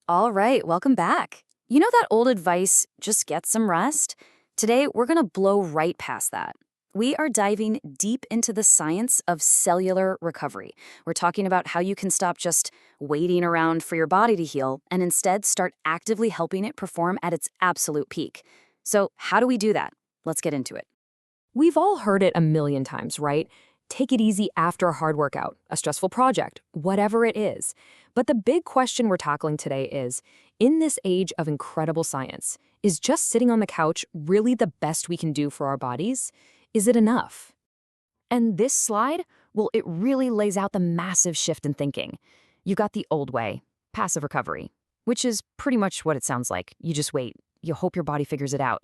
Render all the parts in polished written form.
All right, welcome back. You know that old advice, just get some rest? Today, we're going to blow right past that. We are diving deep into the science of cellular recovery. We're talking about how you can stop just waiting around for your body to heal and instead start actively helping it perform at its absolute peak. So, how do we do that? Let's get into it. We've all heard it a million times, right? Take it easy after a hard workout, a stressful project, whatever it is. But the big question we're tackling today is, in this age of incredible science, is just sitting on the couch really the best we can do for our bodies? Is it enough? And this slide, well, it really lays out the massive shift in thinking. You've got the old way, passive recovery, which is pretty much what it sounds like. You just wait. You hope your body figures it out.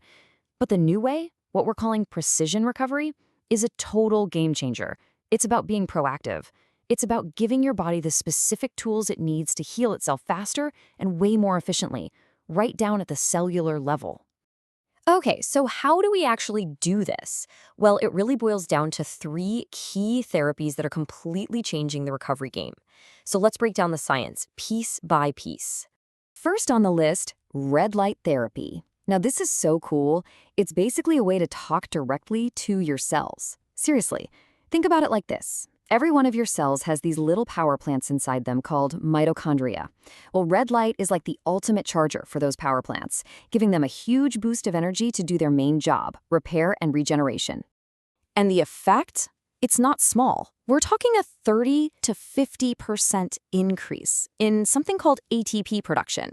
But the new way, what we're calling precision recovery, is a total game changer. It's about being proactive. It's about giving your body the specific tools it needs to heal itself faster and way more efficiently, right down at the cellular level. Okay, so how do we actually do this? Well, it really boils down to three key therapies that are completely changing the recovery game. So let's break down the science piece by piece. First on the list, red light therapy. Now, this is so cool. It's basically a way to talk directly to your cells. Seriously, think about it like this. Every one of your cells has these little power plants inside them called mitochondria. Well, red light is like the ultimate charger for those power plants, giving them a huge boost of energy to do their main job, repair and regeneration. And the effect? It's not small. We're talking a 30 to 50% increase in something called ATP production.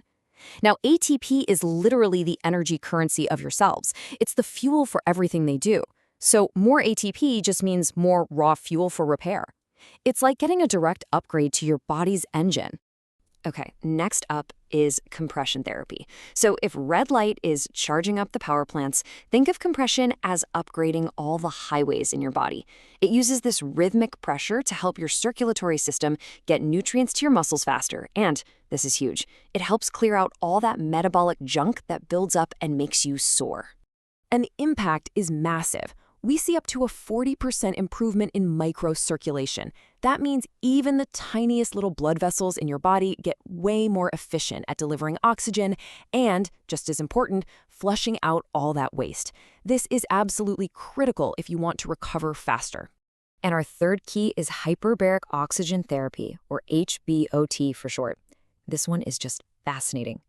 Now, ATP is literally the energy currency of your cells. It's the fuel for everything they do. So more ATP just means more raw fuel for repair. It's like getting a direct upgrade to your body's engine. Okay, next up is compression therapy. So if red light is charging up the power plants, think of compression as upgrading all the highways in your body. It uses this rhythmic pressure to help your circulatory system get nutrients to your muscles faster. And, this is huge, it helps clear out all that metabolic junk that builds up and makes you sore. And the impact is massive. We see up to a 40% improvement in microcirculation. That means even the tiniest little blood vessels in your body get way more efficient at delivering oxygen and, just as important, flushing out all that waste. This is absolutely critical if you want to recover faster. And our third key is Hyperbaric Oxygen Therapy, or HBOT for short. This one is just fascinating.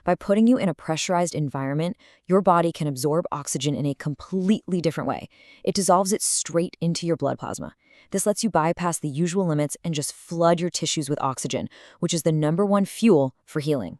By putting you in a pressurized environment, your body can absorb oxygen in a completely different way. It dissolves it straight into your blood plasma. This lets you bypass the usual limits and just flood your tissues with oxygen, which is the #1 fuel for healing.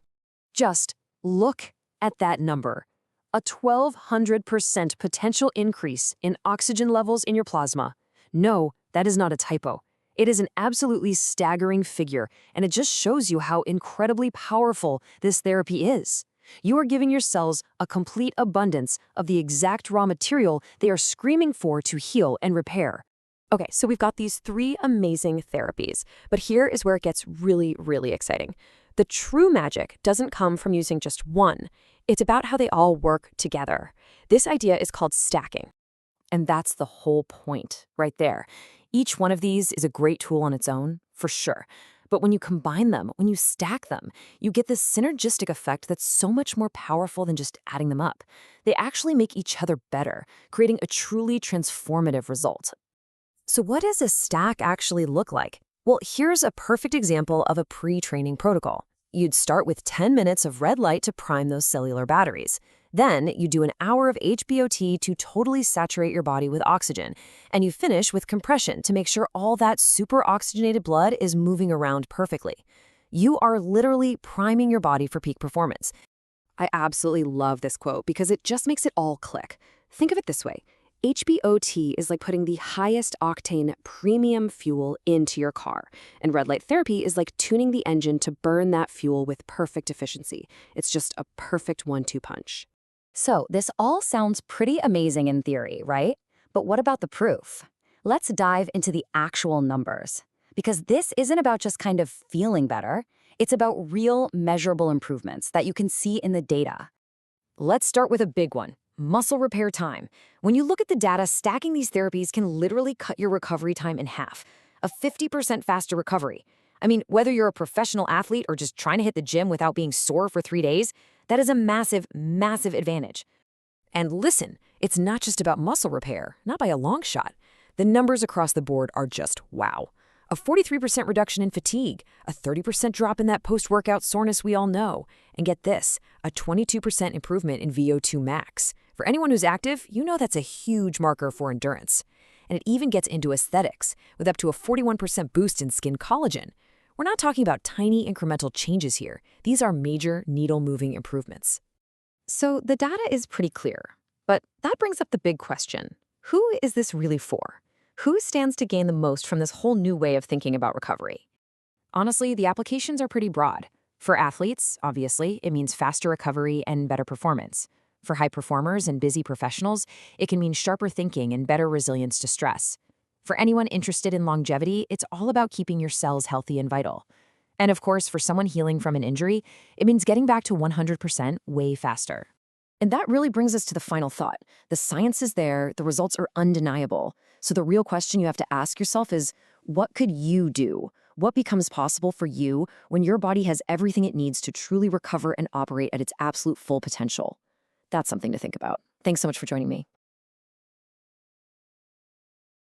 Just look at that number. A 1,200% potential increase in oxygen levels in your plasma. No, that is not a typo. It is an absolutely staggering figure, and it just shows you how incredibly powerful this therapy is. You are giving your cells a complete abundance of the exact raw material they are screaming for to heal and repair. Okay, so we've got these three amazing therapies, but here is where it gets really, really exciting. The true magic doesn't come from using just one. It's about how they all work together. This idea is called stacking. And that's the whole point right there. Each one of these is a great tool on its own, for sure. But when you combine them, when you stack them, you get this synergistic effect that's so much more powerful than just adding them up. They actually make each other better, creating a truly transformative result. So what does a stack actually look like? Well, here's a perfect example of a pre-training protocol. You'd start with 10 minutes of red light to prime those cellular batteries. Then you do an hour of HBOT to totally saturate your body with oxygen. And you finish with compression to make sure all that super oxygenated blood is moving around perfectly. You are literally priming your body for peak performance. I absolutely love this quote because it just makes it all click. Think of it this way. HBOT is like putting the highest octane premium fuel into your car. And red light therapy is like tuning the engine to burn that fuel with perfect efficiency. It's just a perfect 1-2 punch. So this all sounds pretty amazing in theory, right? But what about the proof? Let's dive into the actual numbers. Because this isn't about just kind of feeling better. It's about real measurable improvements that you can see in the data. Let's start with a big one. Muscle repair time. When you look at the data, stacking these therapies can literally cut your recovery time in half. A 50% faster recovery. I mean, whether you're a professional athlete or just trying to hit the gym without being sore for 3 days, that is a massive, massive advantage. And listen, it's not just about muscle repair, not by a long shot. The numbers across the board are just wow. A 43% reduction in fatigue, a 30% drop in that post-workout soreness we all know, and get this, a 22% improvement in VO2 max. For anyone who's active, you know that's a huge marker for endurance. And it even gets into aesthetics, with up to a 41% boost in skin collagen. We're not talking about tiny incremental changes here. These are major needle-moving improvements. So the data is pretty clear, but that brings up the big question. Who is this really for? Who stands to gain the most from this whole new way of thinking about recovery? Honestly, the applications are pretty broad. For athletes, obviously, it means faster recovery and better performance. For high performers and busy professionals, it can mean sharper thinking and better resilience to stress. For anyone interested in longevity, it's all about keeping your cells healthy and vital. And of course, for someone healing from an injury, it means getting back to 100% way faster. And that really brings us to the final thought. The science is there, the results are undeniable. So the real question you have to ask yourself is, what could you do? What becomes possible for you when your body has everything it needs to truly recover and operate at its absolute full potential? That's something to think about. Thanks so much for joining me.